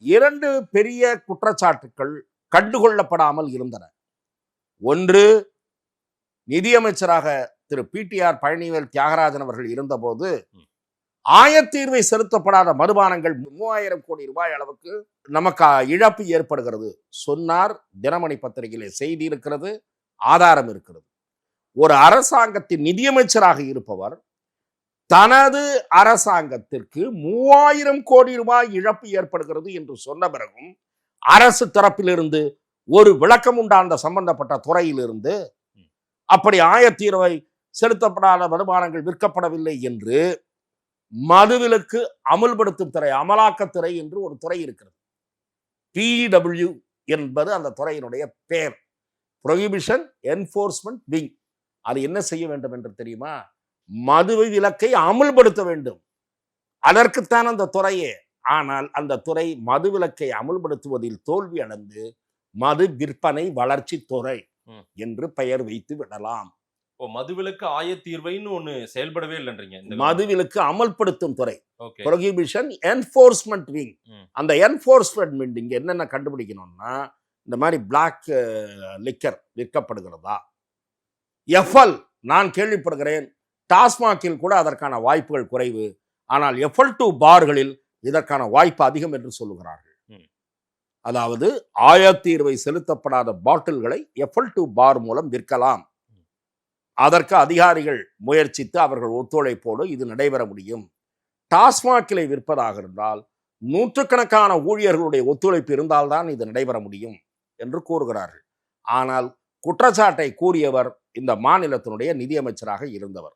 2 பெரிய குற்றச்சாட்டுக்கள் கண்டுகொள்ளப்படாமல் இருந்தன. ஒன்று, நிதியமைச்சராக திரு பிடிஆர் பழனிவேல் தியாகராஜன் அவர்கள் இருந்தபோது ஆயத்தீர்வை செலுத்தப்படாத மதுபானங்கள் 3000 கோடி ரூபாய் அளவுக்கு நமக்கு இழப்பு ஏற்படுகிறது சொன்னார். தினமணி பத்திரிகையிலே செய்தி இருக்கிறது, ஆதாரம் இருக்கிறது. ஒரு அரசாங்கத்தின் நிதியமைச்சராக இருப்பவர் தனது அரசாங்கத்திற்கு 3000 கோடி ரூபாய் இழப்பு ஏற்படுகிறது என்று சொன்ன பிறகும் அரசு தரப்பிலிருந்து ஒரு விளக்கம் உண்டா? அந்த சம்பந்தப்பட்ட துறையிலிருந்து அப்படி ஆயத்தீர்வை செலுத்தப்படாத மதுபானங்கள் விற்கப்படவில்லை என்று மதுவிலக்கு அமல்படுத்தும் துறை, அமலாக்கத்துறை என்று ஒரு துறை இருக்கிறது. PW என்பது அந்த துறையினுடைய பெயர், ப்ரொஹிபிஷன் என்ஃபோர்ஸ்மெண்ட் விங். அது என்ன செய்ய வேண்டும் என்று தெரியுமா? மது விலக்கை அமல்படுத்த வேண்டும். அதற்குத்தான் அந்த துறையே. ஆனால் அந்த துறை மது விலக்கை அமல்படுத்துவதில் தோல்வி அடைந்து மது விற்பனை வளர்ச்சி துறை என்று பெயர் வைத்து விடலாம். மதுவிலக்கு ஆயத்தீர்வைன்னு ஒண்ணு செயல்படவே இல்லைன்றீங்க. மதுவிலக்கு அமல்படுத்தும் துறை, ப்ரொஹிபிஷன் என்ஃபோர்ஸ்மெண்ட் விங். அந்த என்ஃபோர்ஸ்மெண்ட் விங் இங்க என்னென்ன கண்டுபிடிக்கணும்னா, இந்த மாதிரி பிளாக் லிக்கர் விற்கப்படுகிறதா, எஃப்எல் நான் கேள்விப்படுகிறேன் டாஸ்மாகில் கூட அதற்கான வாய்ப்புகள் குறைவு, ஆனால் FL2 பார்களில் இதற்கான வாய்ப்பு அதிகம் என்று சொல்லுகிறார்கள். அதாவது ஆயத்தீர்வை செலுத்தப்படாத பாட்டில்களை FL2 பார் மூலம் விற்கலாம். அதற்கு அதிகாரிகள் முயற்சித்து அவர்கள் ஒத்துழைப்போடு இது நடைபெற முடியும். டாஸ்மாகிலை விற்பதாக இருந்தால் நூற்றுக்கணக்கான ஊழியர்களுடைய ஒத்துழைப்பு இருந்தால்தான் இது நடைபெற முடியும் என்று கூறுகிறார்கள். ஆனால் குற்றச்சாட்டை கூறியவர் இந்த மாநிலத்தினுடைய நிதியமைச்சராக இருந்தவர்.